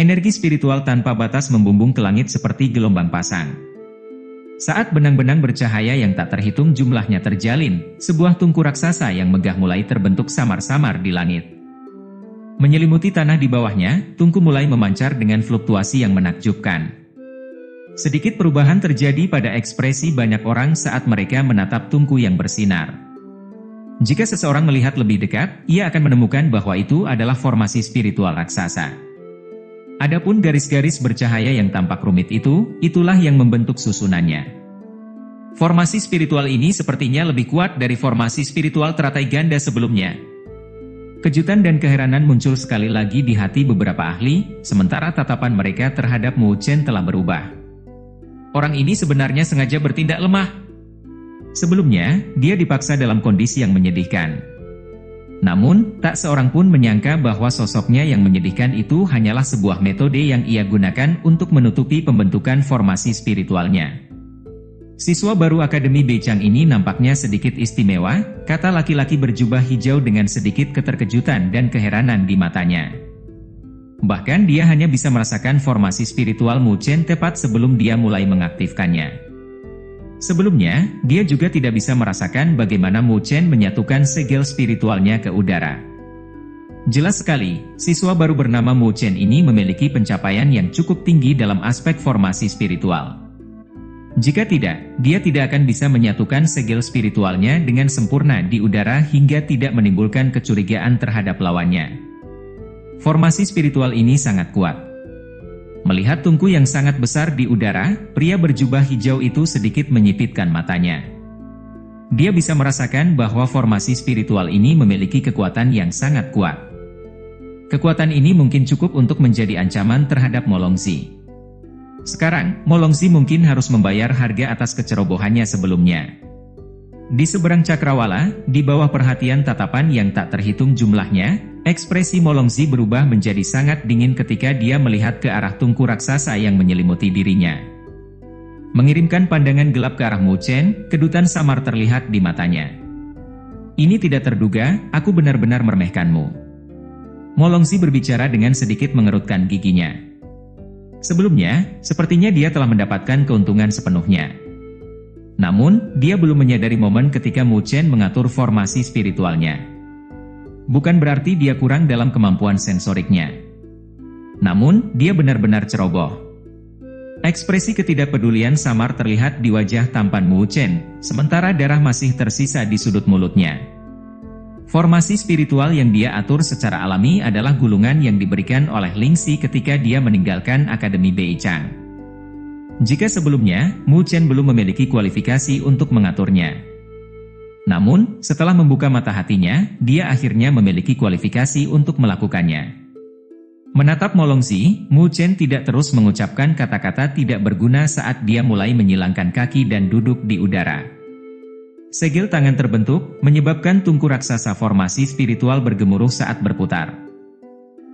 Energi spiritual tanpa batas membumbung ke langit seperti gelombang pasang. Saat benang-benang bercahaya yang tak terhitung jumlahnya terjalin, sebuah tungku raksasa yang megah mulai terbentuk samar-samar di langit. Menyelimuti tanah di bawahnya, tungku mulai memancar dengan fluktuasi yang menakjubkan. Sedikit perubahan terjadi pada ekspresi banyak orang saat mereka menatap tungku yang bersinar. Jika seseorang melihat lebih dekat, ia akan menemukan bahwa itu adalah formasi spiritual raksasa. Adapun garis-garis bercahaya yang tampak rumit itu, itulah yang membentuk susunannya. Formasi spiritual ini sepertinya lebih kuat dari formasi spiritual teratai ganda sebelumnya. Kejutan dan keheranan muncul sekali lagi di hati beberapa ahli, sementara tatapan mereka terhadap Mu Chen telah berubah. Orang ini sebenarnya sengaja bertindak lemah. Sebelumnya, dia dipaksa dalam kondisi yang menyedihkan. Namun, tak seorang pun menyangka bahwa sosoknya yang menyedihkan itu hanyalah sebuah metode yang ia gunakan untuk menutupi pembentukan formasi spiritualnya. Siswa baru Akademi Beichang ini nampaknya sedikit istimewa, kata laki-laki berjubah hijau dengan sedikit keterkejutan dan keheranan di matanya. Bahkan dia hanya bisa merasakan formasi spiritual Mu Chen tepat sebelum dia mulai mengaktifkannya. Sebelumnya, dia juga tidak bisa merasakan bagaimana Mu Chen menyatukan segel spiritualnya ke udara. Jelas sekali, siswa baru bernama Mu Chen ini memiliki pencapaian yang cukup tinggi dalam aspek formasi spiritual. Jika tidak, dia tidak akan bisa menyatukan segel spiritualnya dengan sempurna di udara hingga tidak menimbulkan kecurigaan terhadap lawannya. Formasi spiritual ini sangat kuat. Melihat tungku yang sangat besar di udara, pria berjubah hijau itu sedikit menyipitkan matanya. Dia bisa merasakan bahwa formasi spiritual ini memiliki kekuatan yang sangat kuat. Kekuatan ini mungkin cukup untuk menjadi ancaman terhadap Molongzi. Sekarang, Molongzi mungkin harus membayar harga atas kecerobohannya sebelumnya. Di seberang cakrawala, di bawah perhatian tatapan yang tak terhitung jumlahnya, ekspresi Molongzi berubah menjadi sangat dingin ketika dia melihat ke arah tungku raksasa yang menyelimuti dirinya. Mengirimkan pandangan gelap ke arah Mu Chen, kedutan samar terlihat di matanya. Ini tidak terduga, aku benar-benar meremehkanmu. Molongzi berbicara dengan sedikit mengerutkan giginya. Sebelumnya, sepertinya dia telah mendapatkan keuntungan sepenuhnya. Namun, dia belum menyadari momen ketika Mu Chen mengatur formasi spiritualnya. Bukan berarti dia kurang dalam kemampuan sensoriknya. Namun, dia benar-benar ceroboh. Ekspresi ketidakpedulian samar terlihat di wajah tampan Mu Chen, sementara darah masih tersisa di sudut mulutnya. Formasi spiritual yang dia atur secara alami adalah gulungan yang diberikan oleh Lingxi ketika dia meninggalkan Akademi Beichang. Jika sebelumnya, Mu Chen belum memiliki kualifikasi untuk mengaturnya. Namun, setelah membuka mata hatinya, dia akhirnya memiliki kualifikasi untuk melakukannya. Menatap Molongzi, Mu Chen tidak terus mengucapkan kata-kata tidak berguna saat dia mulai menyilangkan kaki dan duduk di udara. Segel tangan terbentuk, menyebabkan tungku raksasa formasi spiritual bergemuruh saat berputar.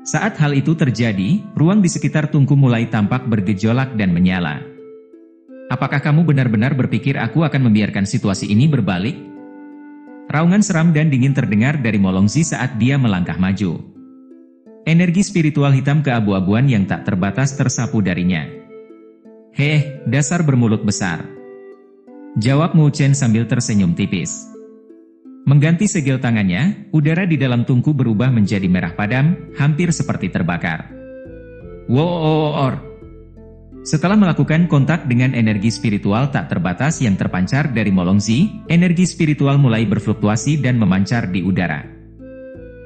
Saat hal itu terjadi, ruang di sekitar tungku mulai tampak bergejolak dan menyala. Apakah kamu benar-benar berpikir aku akan membiarkan situasi ini berbalik? Raungan seram dan dingin terdengar dari Molongzi saat dia melangkah maju. Energi spiritual hitam keabu-abuan yang tak terbatas tersapu darinya. Heh, dasar bermulut besar. Jawab Mu Chen sambil tersenyum tipis. Mengganti segel tangannya, udara di dalam tungku berubah menjadi merah padam, hampir seperti terbakar. Woor! Setelah melakukan kontak dengan energi spiritual tak terbatas yang terpancar dari Molongzi, energi spiritual mulai berfluktuasi dan memancar di udara.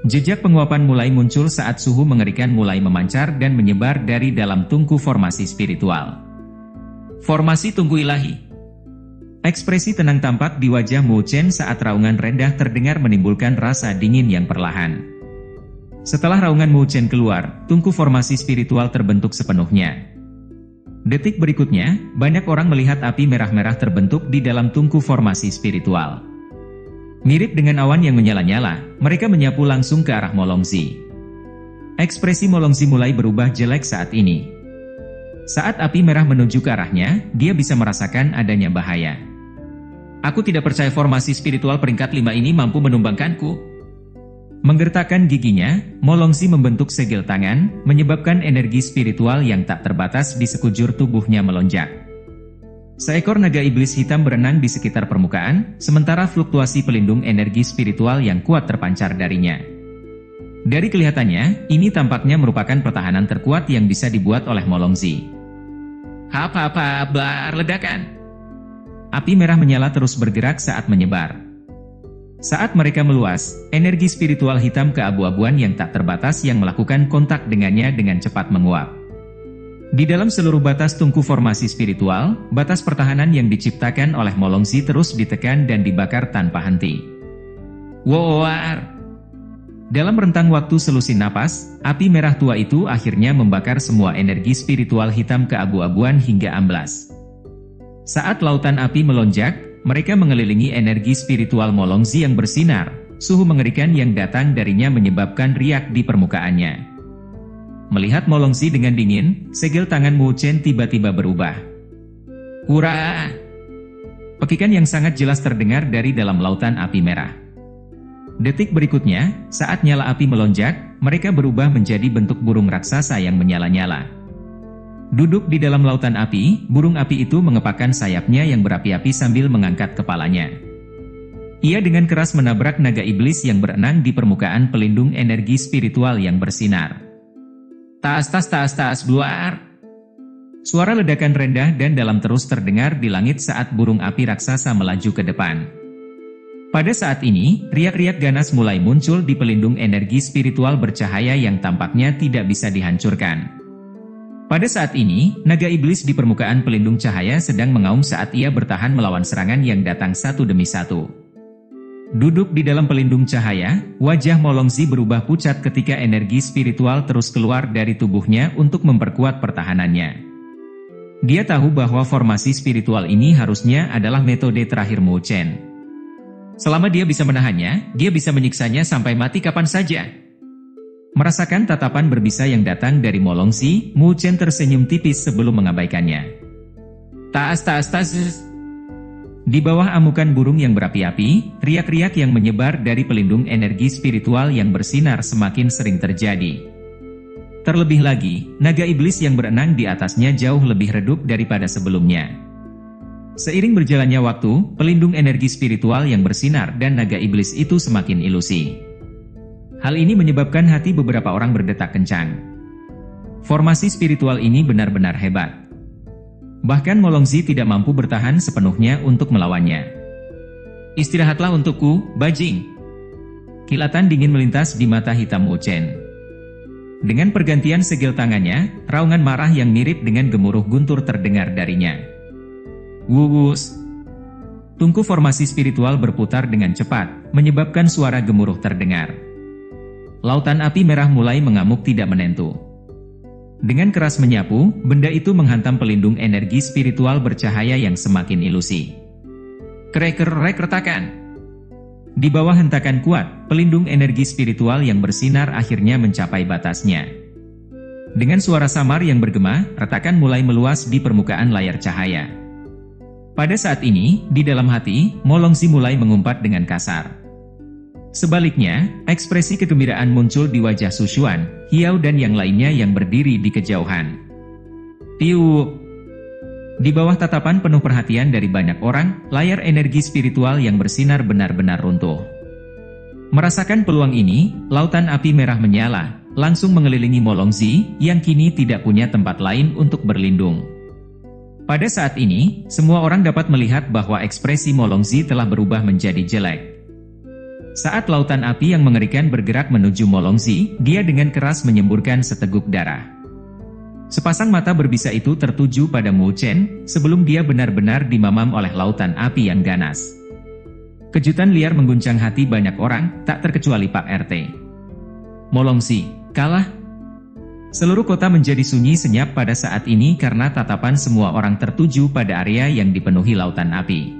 Jejak penguapan mulai muncul saat suhu mengerikan mulai memancar dan menyebar dari dalam tungku formasi spiritual. Formasi tungku ilahi. Ekspresi tenang tampak di wajah Mu Chen saat raungan rendah terdengar menimbulkan rasa dingin yang perlahan. Setelah raungan Mu Chen keluar, tungku formasi spiritual terbentuk sepenuhnya. Detik berikutnya, banyak orang melihat api merah-merah terbentuk di dalam tungku formasi spiritual. Mirip dengan awan yang menyala-nyala, mereka menyapu langsung ke arah Molongzi. Ekspresi Molongzi mulai berubah jelek saat ini. Saat api merah menuju ke arahnya, dia bisa merasakan adanya bahaya. Aku tidak percaya formasi spiritual peringkat 5 ini mampu menumbangkanku. Menggertakkan giginya, Molongsi membentuk segel tangan, menyebabkan energi spiritual yang tak terbatas di sekujur tubuhnya melonjak. Seekor naga iblis hitam berenang di sekitar permukaan, sementara fluktuasi pelindung energi spiritual yang kuat terpancar darinya. Dari kelihatannya, ini tampaknya merupakan pertahanan terkuat yang bisa dibuat oleh Molongsi. Bar ledakan. Api merah menyala terus bergerak saat menyebar. Saat mereka meluas, energi spiritual hitam keabu-abuan yang tak terbatas yang melakukan kontak dengannya dengan cepat menguap. Di dalam seluruh batas tungku formasi spiritual, batas pertahanan yang diciptakan oleh Molongsi terus ditekan dan dibakar tanpa henti. War! Dalam rentang waktu selusin napas, api merah tua itu akhirnya membakar semua energi spiritual hitam keabu-abuan hingga amblas. Saat lautan api melonjak, mereka mengelilingi energi spiritual Molongsi yang bersinar, suhu mengerikan yang datang darinya menyebabkan riak di permukaannya. Melihat Molongsi dengan dingin, segel tangan Mu Chen tiba-tiba berubah. Hurrah! Pekikan yang sangat jelas terdengar dari dalam lautan api merah. Detik berikutnya, saat nyala api melonjak, mereka berubah menjadi bentuk burung raksasa yang menyala-nyala. Duduk di dalam lautan api, burung api itu mengepakkan sayapnya yang berapi-api sambil mengangkat kepalanya. Ia dengan keras menabrak naga iblis yang berenang di permukaan pelindung energi spiritual yang bersinar. Tas, buar! Suara ledakan rendah dan dalam terus terdengar di langit saat burung api raksasa melaju ke depan. Pada saat ini, riak-riak ganas mulai muncul di pelindung energi spiritual bercahaya yang tampaknya tidak bisa dihancurkan. Pada saat ini, naga iblis di permukaan pelindung cahaya sedang mengaum saat ia bertahan melawan serangan yang datang satu demi satu. Duduk di dalam pelindung cahaya, wajah Molongsi berubah pucat ketika energi spiritual terus keluar dari tubuhnya untuk memperkuat pertahanannya. Dia tahu bahwa formasi spiritual ini harusnya adalah metode terakhir Mu Chen. Selama dia bisa menahannya, dia bisa menyiksanya sampai mati kapan saja. Merasakan tatapan berbisa yang datang dari Molongsi, Mu Chen tersenyum tipis sebelum mengabaikannya. Tas. Di bawah amukan burung yang berapi-api, riak-riak yang menyebar dari pelindung energi spiritual yang bersinar semakin sering terjadi. Terlebih lagi, naga iblis yang berenang di atasnya jauh lebih redup daripada sebelumnya. Seiring berjalannya waktu, pelindung energi spiritual yang bersinar dan naga iblis itu semakin ilusi. Hal ini menyebabkan hati beberapa orang berdetak kencang. Formasi spiritual ini benar-benar hebat. Bahkan Molongsi tidak mampu bertahan sepenuhnya untuk melawannya. Istirahatlah untukku, bajing. Kilatan dingin melintas di mata hitam Mu Chen. Dengan pergantian segel tangannya, raungan marah yang mirip dengan gemuruh guntur terdengar darinya. Wuus! Tungku formasi spiritual berputar dengan cepat, menyebabkan suara gemuruh terdengar. Lautan api merah mulai mengamuk tidak menentu. Dengan keras menyapu, benda itu menghantam pelindung energi spiritual bercahaya yang semakin ilusi. Krek-krek retakan. Di bawah hentakan kuat, pelindung energi spiritual yang bersinar akhirnya mencapai batasnya. Dengan suara samar yang bergema, retakan mulai meluas di permukaan layar cahaya. Pada saat ini, di dalam hati, Molongsi mulai mengumpat dengan kasar. Sebaliknya, ekspresi kegembiraan muncul di wajah Su Xuan, Hiao dan yang lainnya yang berdiri di kejauhan. Tiup! Di bawah tatapan penuh perhatian dari banyak orang, layar energi spiritual yang bersinar benar-benar runtuh. Merasakan peluang ini, lautan api merah menyala, langsung mengelilingi Molongsi, yang kini tidak punya tempat lain untuk berlindung. Pada saat ini, semua orang dapat melihat bahwa ekspresi Molongsi telah berubah menjadi jelek. Saat lautan api yang mengerikan bergerak menuju Molongsi, dia dengan keras menyemburkan seteguk darah. Sepasang mata berbisa itu tertuju pada Mu Chen, sebelum dia benar-benar dimamam oleh lautan api yang ganas. Kejutan liar mengguncang hati banyak orang, tak terkecuali Pak RT. Molongsi, kalah. Seluruh kota menjadi sunyi senyap pada saat ini karena tatapan semua orang tertuju pada area yang dipenuhi lautan api.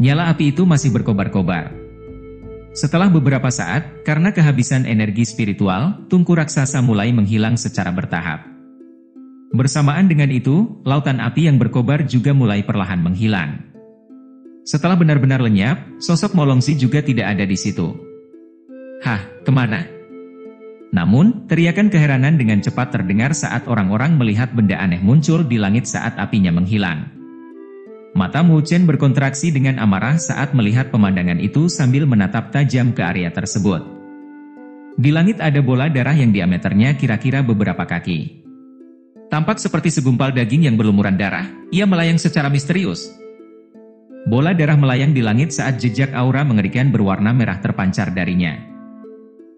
Nyala api itu masih berkobar-kobar. Setelah beberapa saat, karena kehabisan energi spiritual, tungku raksasa mulai menghilang secara bertahap. Bersamaan dengan itu, lautan api yang berkobar juga mulai perlahan menghilang. Setelah benar-benar lenyap, sosok Molongsi juga tidak ada di situ. "Hah, kemana?" Namun, teriakan keheranan dengan cepat terdengar saat orang-orang melihat benda aneh muncul di langit saat apinya menghilang. Mata Mu Chen berkontraksi dengan amarah saat melihat pemandangan itu sambil menatap tajam ke area tersebut. Di langit ada bola darah yang diameternya kira-kira beberapa kaki. Tampak seperti segumpal daging yang berlumuran darah, ia melayang secara misterius. Bola darah melayang di langit saat jejak aura mengerikan berwarna merah terpancar darinya.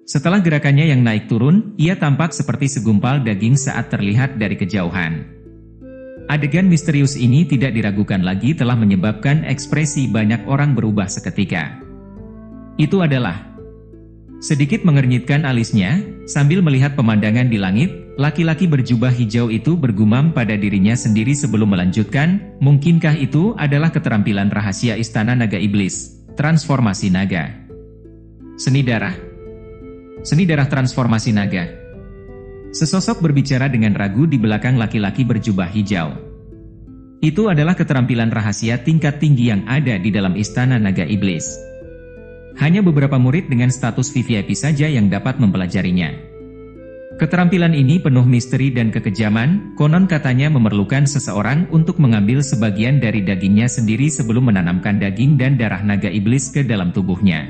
Setelah gerakannya yang naik turun, ia tampak seperti segumpal daging saat terlihat dari kejauhan. Adegan misterius ini tidak diragukan lagi telah menyebabkan ekspresi banyak orang berubah seketika. Itu adalah... Sedikit mengernyitkan alisnya, sambil melihat pemandangan di langit, laki-laki berjubah hijau itu bergumam pada dirinya sendiri sebelum melanjutkan, mungkinkah itu adalah keterampilan rahasia Istana Naga Iblis, transformasi naga. Seni darah transformasi naga. Sesosok berbicara dengan ragu di belakang laki-laki berjubah hijau. Itu adalah keterampilan rahasia tingkat tinggi yang ada di dalam Istana Naga Iblis. Hanya beberapa murid dengan status VVIP saja yang dapat mempelajarinya. Keterampilan ini penuh misteri dan kekejaman, konon katanya memerlukan seseorang untuk mengambil sebagian dari dagingnya sendiri sebelum menanamkan daging dan darah naga iblis ke dalam tubuhnya.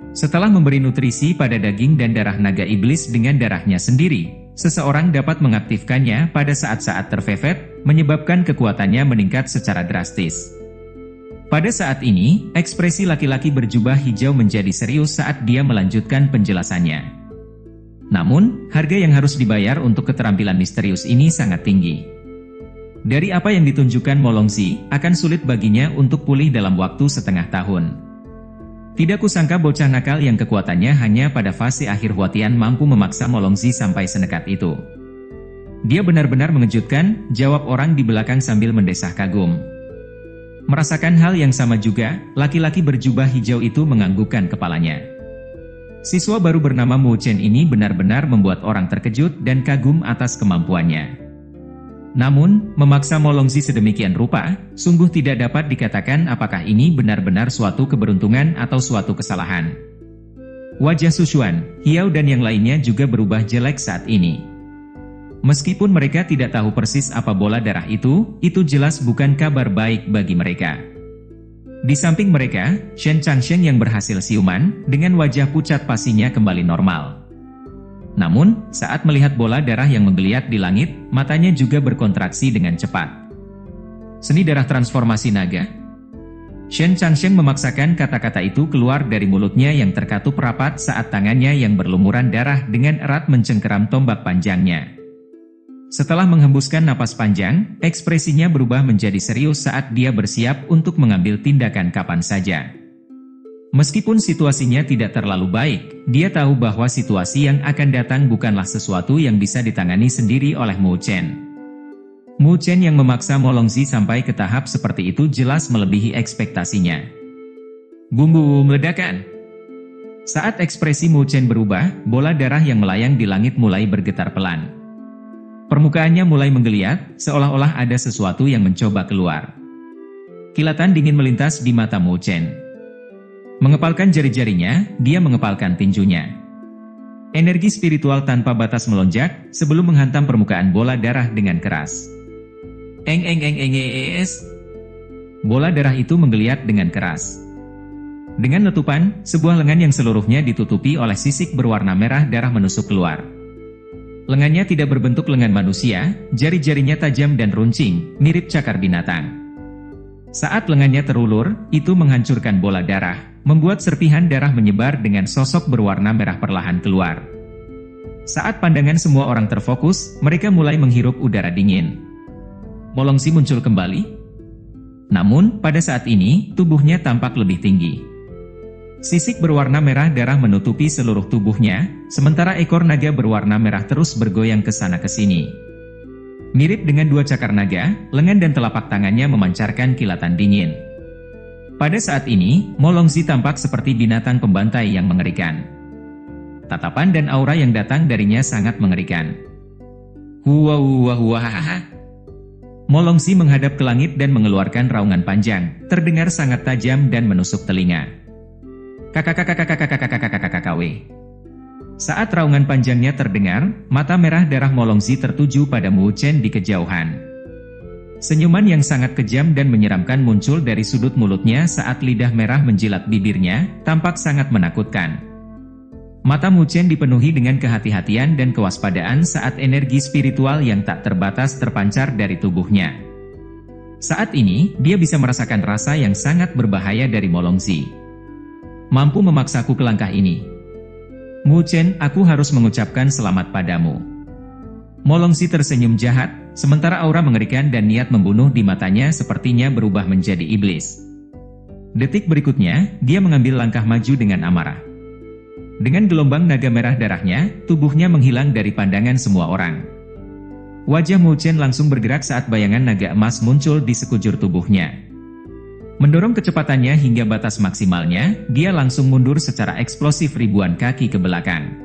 Setelah memberi nutrisi pada daging dan darah naga iblis dengan darahnya sendiri, seseorang dapat mengaktifkannya pada saat-saat terfevet, menyebabkan kekuatannya meningkat secara drastis. Pada saat ini, ekspresi laki-laki berjubah hijau menjadi serius saat dia melanjutkan penjelasannya. Namun, harga yang harus dibayar untuk keterampilan misterius ini sangat tinggi. Dari apa yang ditunjukkan Molongzi, akan sulit baginya untuk pulih dalam waktu setengah tahun. Tidak kusangka bocah nakal yang kekuatannya hanya pada fase akhir Huatian mampu memaksa Molongzi sampai senekat itu. Dia benar-benar mengejutkan, jawab orang di belakang sambil mendesah kagum. Merasakan hal yang sama juga, laki-laki berjubah hijau itu menganggukkan kepalanya. Siswa baru bernama Mu Chen ini benar-benar membuat orang terkejut dan kagum atas kemampuannya. Namun, memaksa Molongzi sedemikian rupa, sungguh tidak dapat dikatakan apakah ini benar-benar suatu keberuntungan atau suatu kesalahan. Wajah Su Xuan, Hiao dan yang lainnya juga berubah jelek saat ini. Meskipun mereka tidak tahu persis apa bola darah itu jelas bukan kabar baik bagi mereka. Di samping mereka, Shen Changsheng yang berhasil siuman, dengan wajah pucat pasinya kembali normal. Namun, saat melihat bola darah yang menggeliat di langit, matanya juga berkontraksi dengan cepat. Seni darah transformasi naga. Shen Changsheng memaksakan kata-kata itu keluar dari mulutnya yang terkatup rapat saat tangannya yang berlumuran darah dengan erat mencengkeram tombak panjangnya. Setelah menghembuskan napas panjang, ekspresinya berubah menjadi serius saat dia bersiap untuk mengambil tindakan kapan saja. Meskipun situasinya tidak terlalu baik, dia tahu bahwa situasi yang akan datang bukanlah sesuatu yang bisa ditangani sendiri oleh Mu Chen. Mu Chen yang memaksa Molongzi sampai ke tahap seperti itu jelas melebihi ekspektasinya. Bum-bum ledakan. Saat ekspresi Mu Chen berubah, bola darah yang melayang di langit mulai bergetar pelan. Permukaannya mulai menggeliat, seolah-olah ada sesuatu yang mencoba keluar. Kilatan dingin melintas di mata Mu Chen. Mengepalkan jari-jarinya, dia mengepalkan tinjunya. Energi spiritual tanpa batas melonjak, sebelum menghantam permukaan bola darah dengan keras. Bola darah itu menggeliat dengan keras. Dengan letupan, sebuah lengan yang seluruhnya ditutupi oleh sisik berwarna merah darah menusuk keluar. Lengannya tidak berbentuk lengan manusia, jari-jarinya tajam dan runcing, mirip cakar binatang. Saat lengannya terulur, itu menghancurkan bola darah, membuat serpihan darah menyebar dengan sosok berwarna merah perlahan keluar. Saat pandangan semua orang terfokus, mereka mulai menghirup udara dingin. Molongzi muncul kembali. Namun, pada saat ini, tubuhnya tampak lebih tinggi. Sisik berwarna merah darah menutupi seluruh tubuhnya, sementara ekor naga berwarna merah terus bergoyang ke sana ke sini. Mirip dengan dua cakar naga, lengan dan telapak tangannya memancarkan kilatan dingin. Pada saat ini, Molongzi tampak seperti binatang pembantai yang mengerikan. Tatapan dan aura yang datang darinya sangat mengerikan. Molongzi menghadap ke langit dan mengeluarkan raungan panjang, terdengar sangat tajam dan menusuk telinga. KKKKKKKKKKKKKKKW. Saat raungan panjangnya terdengar, mata merah darah Molongzi tertuju pada Mu Chen di kejauhan. Senyuman yang sangat kejam dan menyeramkan muncul dari sudut mulutnya saat lidah merah menjilat bibirnya, tampak sangat menakutkan. Mata Mu Chen dipenuhi dengan kehati-hatian dan kewaspadaan saat energi spiritual yang tak terbatas terpancar dari tubuhnya. Saat ini, dia bisa merasakan rasa yang sangat berbahaya dari Molongzi. Mampu memaksaku ke langkah ini. Mu Chen, aku harus mengucapkan selamat padamu. Molongzi tersenyum jahat, sementara aura mengerikan dan niat membunuh di matanya sepertinya berubah menjadi iblis. Detik berikutnya, dia mengambil langkah maju dengan amarah. Dengan gelombang naga merah darahnya, tubuhnya menghilang dari pandangan semua orang. Wajah Mu Chen langsung bergerak saat bayangan naga emas muncul di sekujur tubuhnya. Mendorong kecepatannya hingga batas maksimalnya, dia langsung mundur secara eksplosif ribuan kaki ke belakang.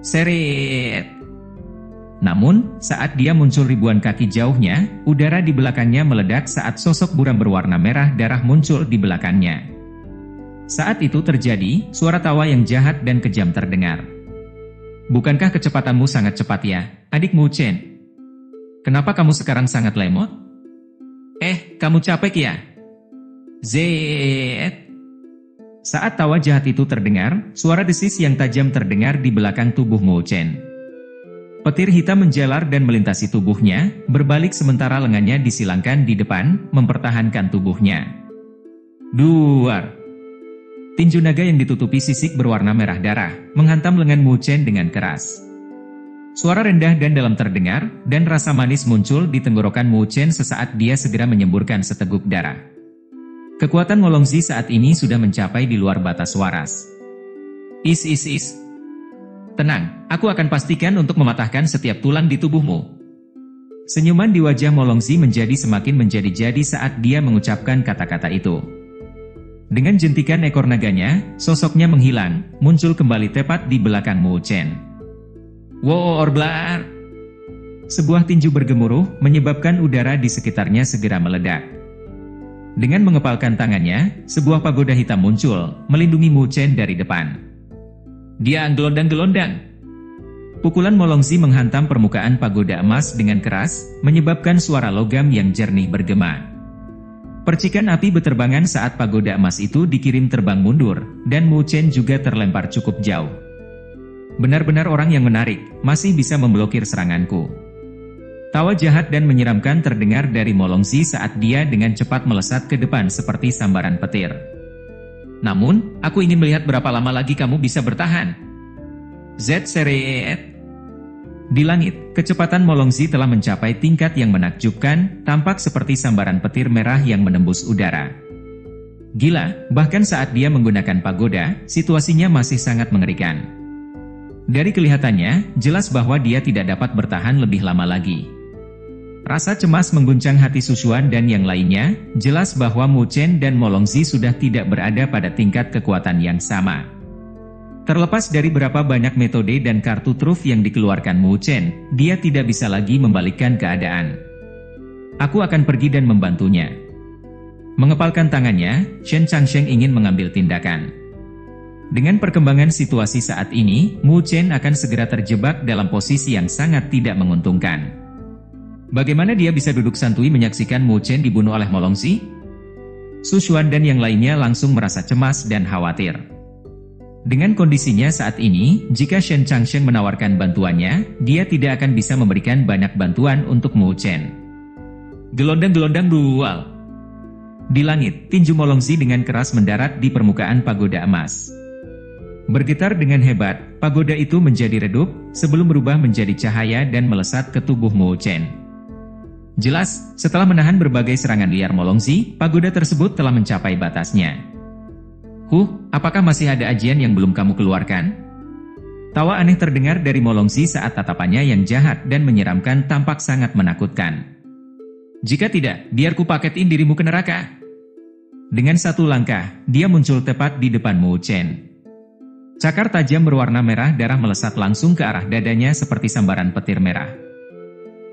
Seret! Namun, saat dia muncul ribuan kaki jauhnya, udara di belakangnya meledak saat sosok buram berwarna merah darah muncul di belakangnya. Saat itu terjadi, suara tawa yang jahat dan kejam terdengar. Bukankah kecepatanmu sangat cepat ya, adik Mu Chen? Kenapa kamu sekarang sangat lemot? Kamu capek ya? Zet. Saat tawa jahat itu terdengar, suara desis yang tajam terdengar di belakang tubuh Mu Chen. Petir hitam menjalar dan melintasi tubuhnya, berbalik sementara lengannya disilangkan di depan, mempertahankan tubuhnya. Duar. Tinju naga yang ditutupi sisik berwarna merah darah, menghantam lengan Mu Chen dengan keras. Suara rendah dan dalam terdengar, dan rasa manis muncul di tenggorokan Mu Chen sesaat dia segera menyemburkan seteguk darah. Kekuatan Molongzi saat ini sudah mencapai di luar batas waras. Is. Tenang, aku akan pastikan untuk mematahkan setiap tulang di tubuhmu. Senyuman di wajah Molongzi semakin menjadi-jadi saat dia mengucapkan kata-kata itu. Dengan jentikan ekor naganya, sosoknya menghilang, muncul kembali tepat di belakang Mu Chen. Worblar! Sebuah tinju bergemuruh, menyebabkan udara di sekitarnya segera meledak. Dengan mengepalkan tangannya, sebuah pagoda hitam muncul, melindungi Mu Chen dari depan. Dia gelondang-gelondang. Pukulan Molongzi menghantam permukaan pagoda emas dengan keras, menyebabkan suara logam yang jernih bergema. Percikan api beterbangan saat pagoda emas itu dikirim terbang mundur, dan Mu Chen juga terlempar cukup jauh. Benar-benar orang yang menarik, masih bisa memblokir seranganku. Tawa jahat dan menyeramkan terdengar dari Molongzi saat dia dengan cepat melesat ke depan seperti sambaran petir. Namun, aku ingin melihat berapa lama lagi kamu bisa bertahan. Seret. Di langit, kecepatan Molongzi telah mencapai tingkat yang menakjubkan, tampak seperti sambaran petir merah yang menembus udara. Gila, bahkan saat dia menggunakan pagoda, situasinya masih sangat mengerikan. Dari kelihatannya, jelas bahwa dia tidak dapat bertahan lebih lama lagi. Rasa cemas mengguncang hati Sushuan dan yang lainnya, jelas bahwa Mu Chen dan Molongzi sudah tidak berada pada tingkat kekuatan yang sama. Terlepas dari berapa banyak metode dan kartu truf yang dikeluarkan Mu Chen, dia tidak bisa lagi membalikkan keadaan. Aku akan pergi dan membantunya. Mengepalkan tangannya, Shen Changsheng ingin mengambil tindakan. Dengan perkembangan situasi saat ini, Mu Chen akan segera terjebak dalam posisi yang sangat tidak menguntungkan. Bagaimana dia bisa duduk santuy menyaksikan Mu Chen dibunuh oleh Molongzi? Sushuan dan yang lainnya langsung merasa cemas dan khawatir. Dengan kondisinya saat ini, jika Shen Changsheng menawarkan bantuannya, dia tidak akan bisa memberikan banyak bantuan untuk Mu Chen. Gelondang-gelondang dual. Di langit, tinju Molongzi dengan keras mendarat di permukaan pagoda emas. Bergetar dengan hebat, pagoda itu menjadi redup, sebelum berubah menjadi cahaya dan melesat ke tubuh Mu Chen. Jelas, setelah menahan berbagai serangan liar Molongzi, pagoda tersebut telah mencapai batasnya. Apakah masih ada ajian yang belum kamu keluarkan? Tawa aneh terdengar dari Molongzi saat tatapannya yang jahat dan menyeramkan tampak sangat menakutkan. Jika tidak, biar ku paketin dirimu ke neraka. Dengan satu langkah, dia muncul tepat di depan Mu Chen. Cakar tajam berwarna merah darah melesat langsung ke arah dadanya seperti sambaran petir merah.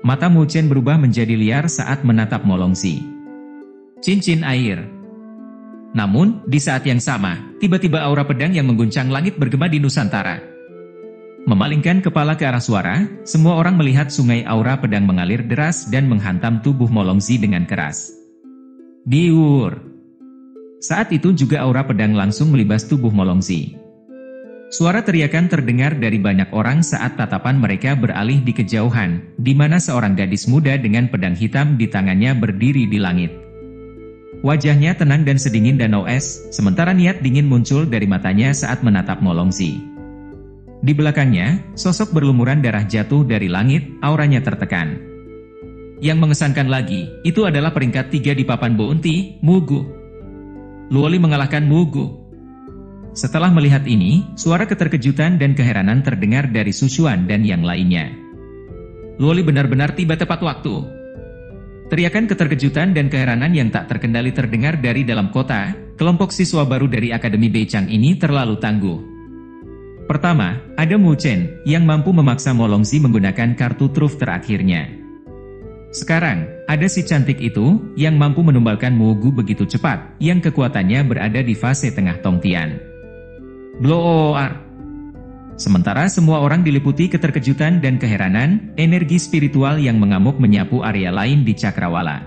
Mata Mu Chen berubah menjadi liar saat menatap Molongzi. Cincin air. Namun, di saat yang sama, tiba-tiba aura pedang yang mengguncang langit bergema di Nusantara. Memalingkan kepala ke arah suara, semua orang melihat sungai aura pedang mengalir deras dan menghantam tubuh Molongzi dengan keras. Diur! Saat itu juga aura pedang langsung melibas tubuh Molongzi. Suara teriakan terdengar dari banyak orang saat tatapan mereka beralih di kejauhan, di mana seorang gadis muda dengan pedang hitam di tangannya berdiri di langit. Wajahnya tenang dan sedingin danau es, sementara niat dingin muncul dari matanya saat menatap Molongzi. Di belakangnya, sosok berlumuran darah jatuh dari langit, auranya tertekan. Yang mengesankan lagi, itu adalah peringkat 3 di papan Bounty, Mugu. Luoli mengalahkan Mugu. Setelah melihat ini, suara keterkejutan dan keheranan terdengar dari Sushuan dan yang lainnya. Luoli benar-benar tiba tepat waktu. Teriakan keterkejutan dan keheranan yang tak terkendali terdengar dari dalam kota. Kelompok siswa baru dari Akademi Beichang ini terlalu tangguh. Pertama, ada Mu Chen, yang mampu memaksa Molongzi menggunakan kartu truf terakhirnya. Sekarang, ada si cantik itu, yang mampu menumbalkan Mugu begitu cepat, yang kekuatannya berada di fase tengah Tongtian. Bloar. Sementara semua orang diliputi keterkejutan dan keheranan, energi spiritual yang mengamuk menyapu area lain di Cakrawala.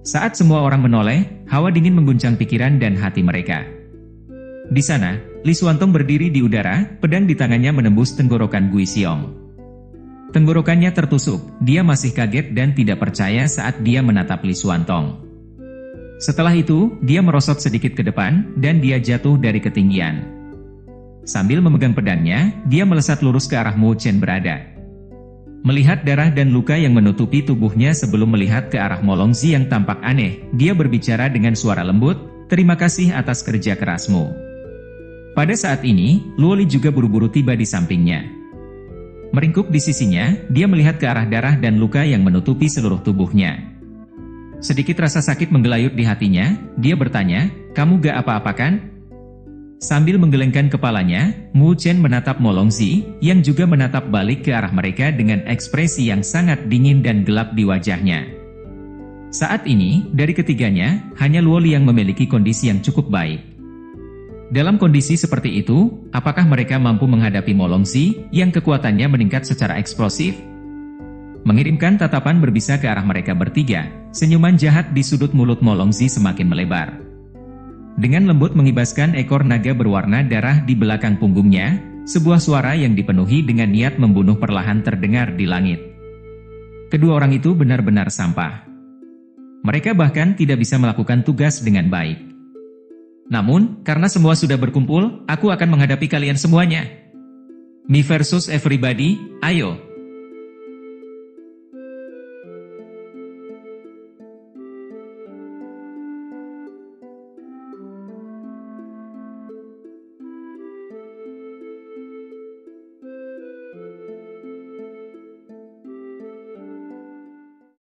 Saat semua orang menoleh, hawa dingin mengguncang pikiran dan hati mereka. Di sana, Li Xuantong berdiri di udara, pedang di tangannya menembus tenggorokan Gui Xiong. Tenggorokannya tertusuk, dia masih kaget dan tidak percaya saat dia menatap Li Xuantong. Setelah itu, dia merosot sedikit ke depan, dan dia jatuh dari ketinggian. Sambil memegang pedangnya, dia melesat lurus ke arah Mu Chen berada. Melihat darah dan luka yang menutupi tubuhnya sebelum melihat ke arah Molongzi yang tampak aneh, dia berbicara dengan suara lembut, "Terima kasih atas kerja kerasmu." Pada saat ini, Luoli juga buru-buru tiba di sampingnya. Meringkuk di sisinya, dia melihat ke arah darah dan luka yang menutupi seluruh tubuhnya. Sedikit rasa sakit menggelayut di hatinya, dia bertanya, "Kamu gak apa-apa kan?" Sambil menggelengkan kepalanya, Mu Chen menatap Molongzi, yang juga menatap balik ke arah mereka dengan ekspresi yang sangat dingin dan gelap di wajahnya. Saat ini, dari ketiganya, hanya Luoli yang memiliki kondisi yang cukup baik. Dalam kondisi seperti itu, apakah mereka mampu menghadapi Molongzi, yang kekuatannya meningkat secara eksplosif? Mengirimkan tatapan berbisa ke arah mereka bertiga, senyuman jahat di sudut mulut Molongzi semakin melebar. Dengan lembut mengibaskan ekor naga berwarna darah di belakang punggungnya, sebuah suara yang dipenuhi dengan niat membunuh perlahan terdengar di langit. Kedua orang itu benar-benar sampah. Mereka bahkan tidak bisa melakukan tugas dengan baik. Namun, karena semua sudah berkumpul, aku akan menghadapi kalian semuanya. Me versus everybody, ayo.